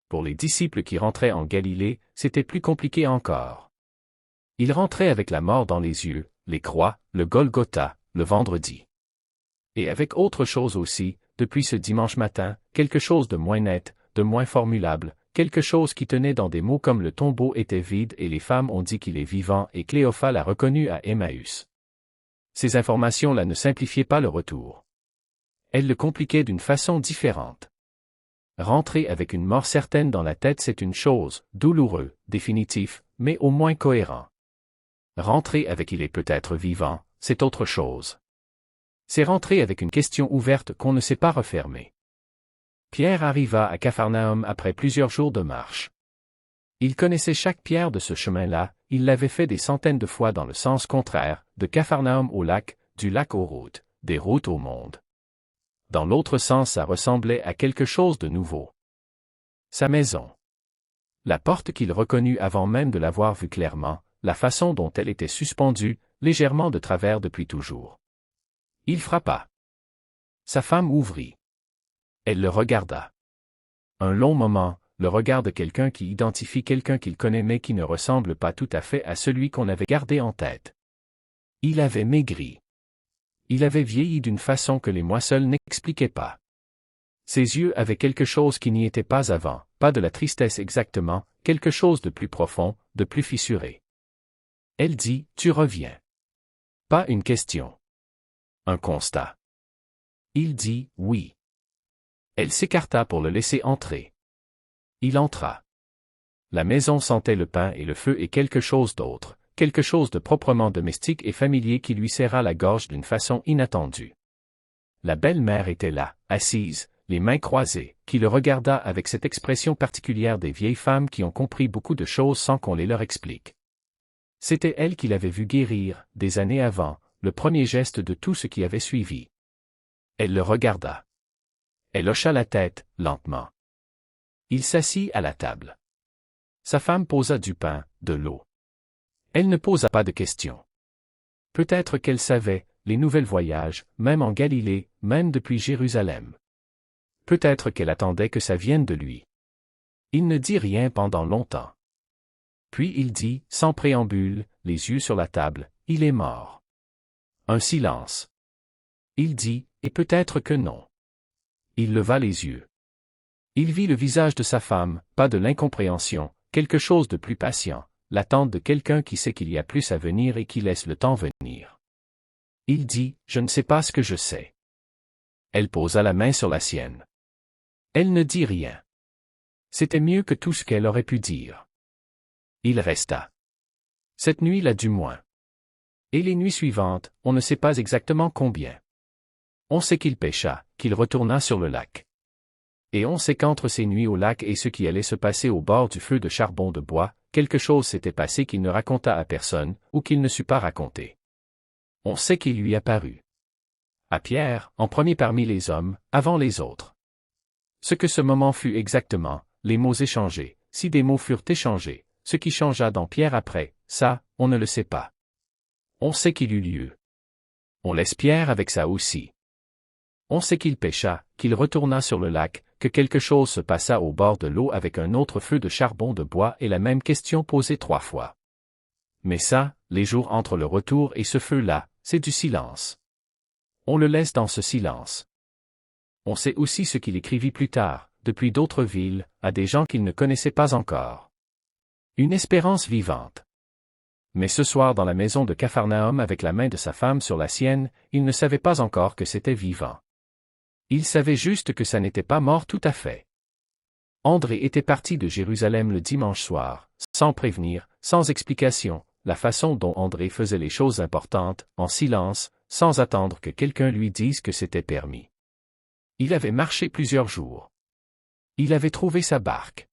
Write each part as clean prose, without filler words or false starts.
Pour les disciples qui rentraient en Galilée, c'était plus compliqué encore. Ils rentraient avec la mort dans les yeux, les croix, le Golgotha, le vendredi. Et avec autre chose aussi, depuis ce dimanche matin, quelque chose de moins net, de moins formulable, quelque chose qui tenait dans des mots comme le tombeau était vide et les femmes ont dit qu'il est vivant et Cléophas l'a reconnu à Emmaüs. Ces informations-là ne simplifiaient pas le retour. Elles le compliquaient d'une façon différente. Rentrer avec une mort certaine dans la tête c'est une chose, douloureux, définitif, mais au moins cohérent. Rentrer avec il est peut-être vivant, c'est autre chose. C'est rentrer avec une question ouverte qu'on ne sait pas refermer. Pierre arriva à Capharnaüm après plusieurs jours de marche. Il connaissait chaque pierre de ce chemin-là, il l'avait fait des centaines de fois dans le sens contraire, de Capharnaüm au lac, du lac aux routes, des routes au monde. Dans l'autre sens ça ressemblait à quelque chose de nouveau. Sa maison. La porte qu'il reconnut avant même de l'avoir vue clairement, la façon dont elle était suspendue, légèrement de travers depuis toujours. Il frappa. Sa femme ouvrit. Elle le regarda. Un long moment, le regard de quelqu'un qui identifie quelqu'un qu'il connaît mais qui ne ressemble pas tout à fait à celui qu'on avait gardé en tête. Il avait maigri. Il avait vieilli d'une façon que les mois seuls n'expliquaient pas. Ses yeux avaient quelque chose qui n'y était pas avant, pas de la tristesse exactement, quelque chose de plus profond, de plus fissuré. Elle dit, « Tu reviens. » Pas une question. Un constat. Il dit, « Oui. » Elle s'écarta pour le laisser entrer. Il entra. La maison sentait le pain et le feu et quelque chose d'autre, quelque chose de proprement domestique et familier qui lui serra la gorge d'une façon inattendue. La belle-mère était là, assise, les mains croisées, qui le regarda avec cette expression particulière des vieilles femmes qui ont compris beaucoup de choses sans qu'on les leur explique. C'était elle qui l'avait vu guérir, des années avant, le premier geste de tout ce qui avait suivi. Elle le regarda. Elle hocha la tête, lentement. Il s'assit à la table. Sa femme posa du pain, de l'eau. Elle ne posa pas de questions. Peut-être qu'elle savait, les nouvelles voyages, même en Galilée, même depuis Jérusalem. Peut-être qu'elle attendait que ça vienne de lui. Il ne dit rien pendant longtemps. Puis il dit, sans préambule, les yeux sur la table, « Il est mort. » Un silence. Il dit, « Et peut-être que non. » Il leva les yeux. Il vit le visage de sa femme, pas de l'incompréhension, quelque chose de plus patient, l'attente de quelqu'un qui sait qu'il y a plus à venir et qui laisse le temps venir. Il dit, « Je ne sais pas ce que je sais. » Elle posa la main sur la sienne. Elle ne dit rien. C'était mieux que tout ce qu'elle aurait pu dire. Il resta. Cette nuit-là du moins. Et les nuits suivantes, on ne sait pas exactement combien. On sait qu'il pêcha, qu'il retourna sur le lac. Et on sait qu'entre ces nuits au lac et ce qui allait se passer au bord du feu de charbon de bois, quelque chose s'était passé qu'il ne raconta à personne, ou qu'il ne sut pas raconter. On sait qu'il lui apparut. À Pierre, en premier parmi les hommes, avant les autres. Ce que ce moment fut exactement, les mots échangés, si des mots furent échangés, ce qui changea dans Pierre après, ça, on ne le sait pas. On sait qu'il eut lieu. On laisse Pierre avec ça aussi. On sait qu'il pêcha, qu'il retourna sur le lac, que quelque chose se passa au bord de l'eau avec un autre feu de charbon de bois et la même question posée 3 fois. Mais ça, les jours entre le retour et ce feu-là, c'est du silence. On le laisse dans ce silence. On sait aussi ce qu'il écrivit plus tard, depuis d'autres villes, à des gens qu'il ne connaissait pas encore. Une espérance vivante. Mais ce soir dans la maison de Capharnaüm avec la main de sa femme sur la sienne, il ne savait pas encore que c'était vivant. Il savait juste que ça n'était pas mort tout à fait. André était parti de Jérusalem le dimanche soir, sans prévenir, sans explication, la façon dont André faisait les choses importantes, en silence, sans attendre que quelqu'un lui dise que c'était permis. Il avait marché plusieurs jours. Il avait trouvé sa barque.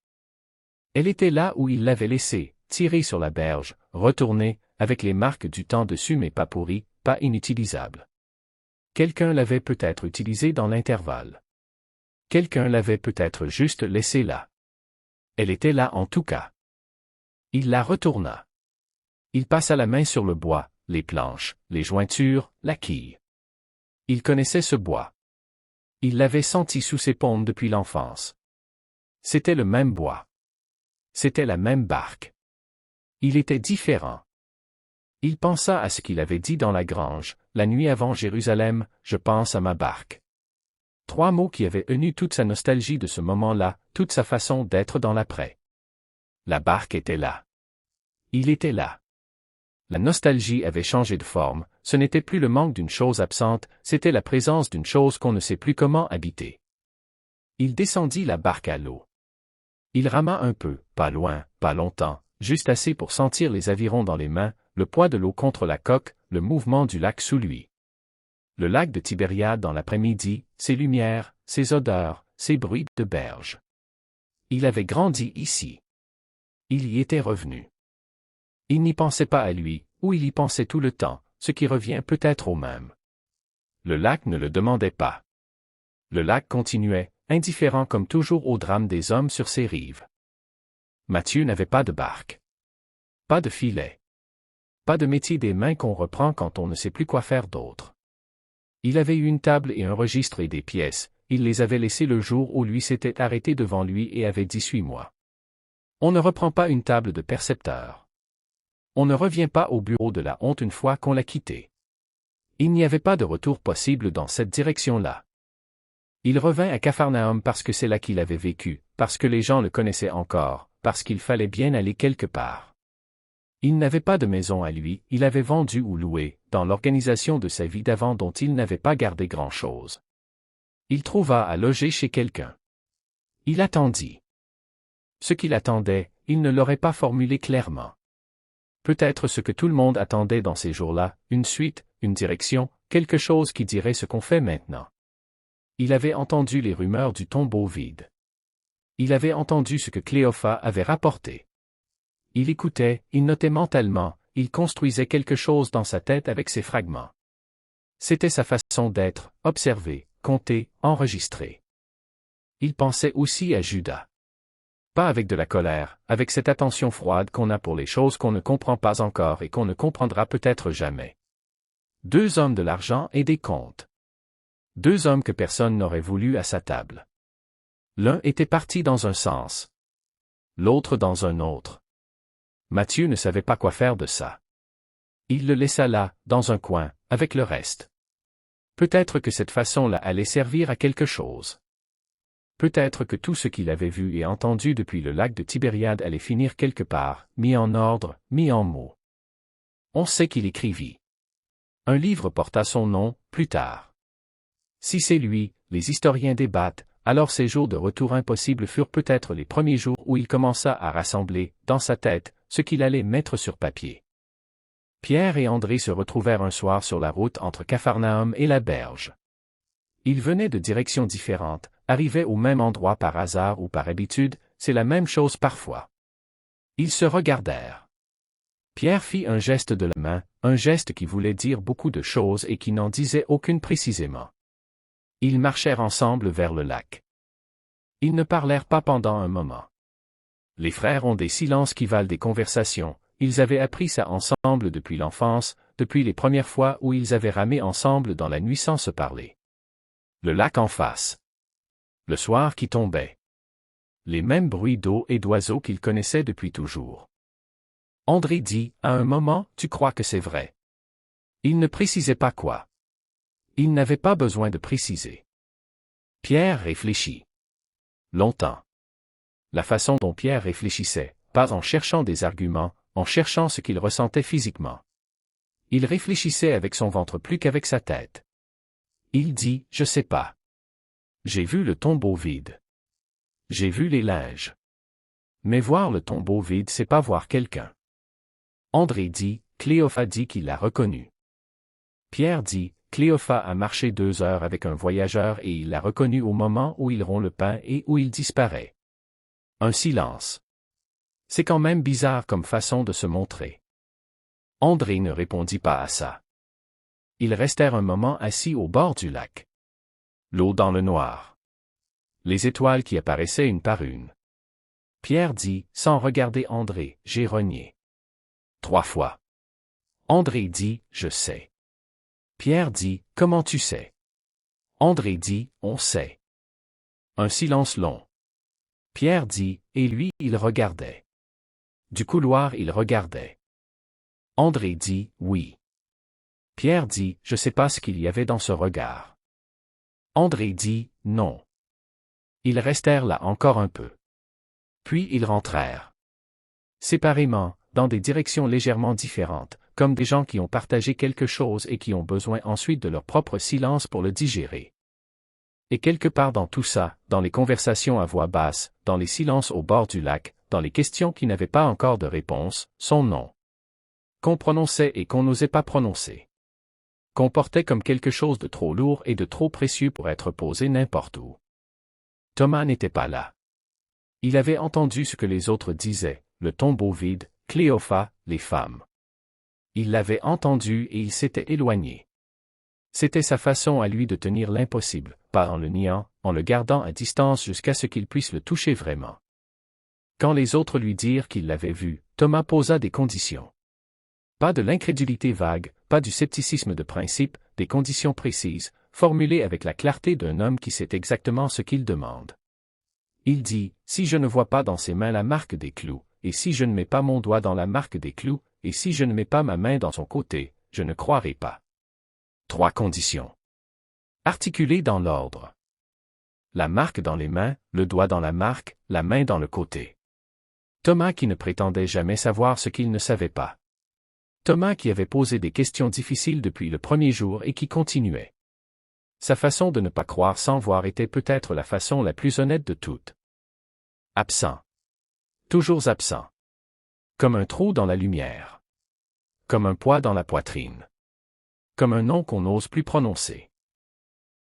Elle était là où il l'avait laissée, tirée sur la berge, retournée, avec les marques du temps dessus mais pas pourrie, pas inutilisable. Quelqu'un l'avait peut-être utilisée dans l'intervalle. Quelqu'un l'avait peut-être juste laissée là. Elle était là en tout cas. Il la retourna. Il passa la main sur le bois, les planches, les jointures, la quille. Il connaissait ce bois. Il l'avait senti sous ses paumes depuis l'enfance. C'était le même bois. C'était la même barque. Il était différent. Il pensa à ce qu'il avait dit dans la grange, la nuit avant Jérusalem, je pense à ma barque. 3 mots qui avaient eu toute sa nostalgie de ce moment-là, toute sa façon d'être dans l'après. La barque était là. Il était là. La nostalgie avait changé de forme, ce n'était plus le manque d'une chose absente, c'était la présence d'une chose qu'on ne sait plus comment habiter. Il descendit la barque à l'eau. Il rama un peu, pas loin, pas longtemps, juste assez pour sentir les avirons dans les mains, le poids de l'eau contre la coque, le mouvement du lac sous lui. Le lac de Tibériade dans l'après-midi, ses lumières, ses odeurs, ses bruits de berge. Il avait grandi ici. Il y était revenu. Il n'y pensait pas à lui, ou il y pensait tout le temps, ce qui revient peut-être au même. Le lac ne le demandait pas. Le lac continuait, indifférent comme toujours au drame des hommes sur ses rives. Matthieu n'avait pas de barque. Pas de filet. Pas de métier des mains qu'on reprend quand on ne sait plus quoi faire d'autre. Il avait eu une table et un registre et des pièces, il les avait laissées le jour où lui s'était arrêté devant lui et avait dit « Suis-moi ». On ne reprend pas une table de percepteur. On ne revient pas au bureau de la honte une fois qu'on l'a quitté. Il n'y avait pas de retour possible dans cette direction-là. Il revint à Capharnaüm parce que c'est là qu'il avait vécu, parce que les gens le connaissaient encore, parce qu'il fallait bien aller quelque part. Il n'avait pas de maison à lui, il avait vendu ou loué, dans l'organisation de sa vie d'avant dont il n'avait pas gardé grand-chose. Il trouva à loger chez quelqu'un. Il attendit. Ce qu'il attendait, il ne l'aurait pas formulé clairement. Peut-être ce que tout le monde attendait dans ces jours-là, une suite, une direction, quelque chose qui dirait ce qu'on fait maintenant. Il avait entendu les rumeurs du tombeau vide. Il avait entendu ce que Cléophas avait rapporté. Il écoutait, il notait mentalement, il construisait quelque chose dans sa tête avec ses fragments. C'était sa façon d'être, observer, compter, enregistrer. Il pensait aussi à Judas. Pas avec de la colère, avec cette attention froide qu'on a pour les choses qu'on ne comprend pas encore et qu'on ne comprendra peut-être jamais. 2 hommes de l'argent et des comptes. 2 hommes que personne n'aurait voulu à sa table. L'un était parti dans un sens. L'autre dans un autre. Matthieu ne savait pas quoi faire de ça. Il le laissa là, dans un coin, avec le reste. Peut-être que cette façon-là allait servir à quelque chose. Peut-être que tout ce qu'il avait vu et entendu depuis le lac de Tibériade allait finir quelque part, mis en ordre, mis en mots. On sait qu'il écrivit. Un livre porta son nom, plus tard. Si c'est lui, les historiens débattent, alors ces jours de retour impossibles furent peut-être les premiers jours où il commença à rassembler, dans sa tête, ce qu'il allait mettre sur papier. Pierre et André se retrouvèrent un soir sur la route entre Capharnaüm et la berge. Ils venaient de directions différentes, arrivaient au même endroit par hasard ou par habitude, c'est la même chose parfois. Ils se regardèrent. Pierre fit un geste de la main, un geste qui voulait dire beaucoup de choses et qui n'en disait aucune précisément. Ils marchèrent ensemble vers le lac. Ils ne parlèrent pas pendant un moment. Les frères ont des silences qui valent des conversations, ils avaient appris ça ensemble depuis l'enfance, depuis les premières fois où ils avaient ramé ensemble dans la nuit sans se parler. Le lac en face. Le soir qui tombait. Les mêmes bruits d'eau et d'oiseaux qu'ils connaissaient depuis toujours. André dit, à un moment, tu crois que c'est vrai. Il ne précisait pas quoi. Il n'avait pas besoin de préciser. Pierre réfléchit. Longtemps. La façon dont Pierre réfléchissait, pas en cherchant des arguments, en cherchant ce qu'il ressentait physiquement. Il réfléchissait avec son ventre plus qu'avec sa tête. Il dit, je sais pas. J'ai vu le tombeau vide. J'ai vu les linges. Mais voir le tombeau vide, c'est pas voir quelqu'un. André dit, Cléophas dit qu'il l'a reconnu. Pierre dit, Cléophas a marché 2 heures avec un voyageur et il l'a reconnu au moment où il rompt le pain et où il disparaît. Un silence. C'est quand même bizarre comme façon de se montrer. André ne répondit pas à ça. Ils restèrent un moment assis au bord du lac. L'eau dans le noir. Les étoiles qui apparaissaient une par une. Pierre dit, sans regarder André, j'ai renié. 3 fois. André dit, je sais. Pierre dit, comment tu sais? André dit, on sait. Un silence long. Pierre dit, et lui, il regardait. Du couloir, il regardait. André dit, oui. Pierre dit, je sais pas ce qu'il y avait dans ce regard. André dit, non. Ils restèrent là encore un peu. Puis ils rentrèrent. Séparément, dans des directions légèrement différentes, comme des gens qui ont partagé quelque chose et qui ont besoin ensuite de leur propre silence pour le digérer. Et quelque part dans tout ça, dans les conversations à voix basse, dans les silences au bord du lac, dans les questions qui n'avaient pas encore de réponse, son nom. Qu'on prononçait et qu'on n'osait pas prononcer. Qu'on portait comme quelque chose de trop lourd et de trop précieux pour être posé n'importe où. Thomas n'était pas là. Il avait entendu ce que les autres disaient, le tombeau vide, Cléophas, les femmes. Il l'avait entendu et il s'était éloigné. C'était sa façon à lui de tenir l'impossible, pas en le niant, en le gardant à distance jusqu'à ce qu'il puisse le toucher vraiment. Quand les autres lui dirent qu'ils l'avaient vu, Thomas posa des conditions. Pas de l'incrédulité vague, pas du scepticisme de principe, des conditions précises, formulées avec la clarté d'un homme qui sait exactement ce qu'il demande. Il dit, si je ne vois pas dans ses mains la marque des clous, et si je ne mets pas mon doigt dans la marque des clous, et si je ne mets pas ma main dans son côté, je ne croirai pas. 3 conditions. Articulées dans l'ordre. La marque dans les mains, le doigt dans la marque, la main dans le côté. Thomas qui ne prétendait jamais savoir ce qu'il ne savait pas. Thomas qui avait posé des questions difficiles depuis le premier jour et qui continuait. Sa façon de ne pas croire sans voir était peut-être la façon la plus honnête de toutes. Absent. Toujours absent. Comme un trou dans la lumière. Comme un poids dans la poitrine. Comme un nom qu'on n'ose plus prononcer.